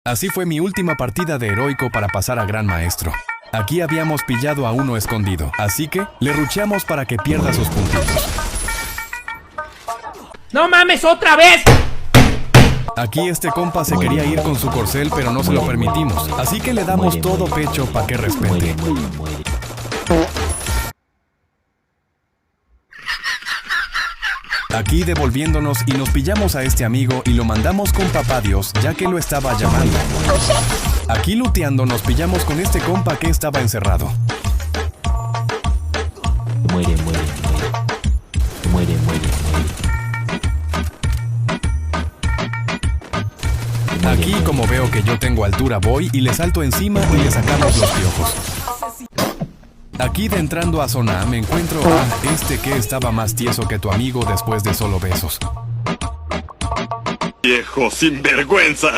Así fue mi última partida de heroico para pasar a Gran Maestro. Aquí habíamos pillado a uno escondido, así que le rucheamos para que pierda sus puntitos. ¡No mames, otra vez! Aquí este compa se quería ir con su corcel, pero no se lo permitimos, así que le damos todo pecho para que respete. Aquí devolviéndonos y nos pillamos a este amigo y lo mandamos con papá Dios, ya que lo estaba llamando. Aquí looteando nos pillamos con este compa que estaba encerrado. Muere. Aquí, como veo que yo tengo altura, voy y le salto encima y le sacamos los piojos. Aquí de entrando a zona me encuentro a este que estaba más tieso que tu amigo después de solo besos. ¡Viejo sinvergüenza!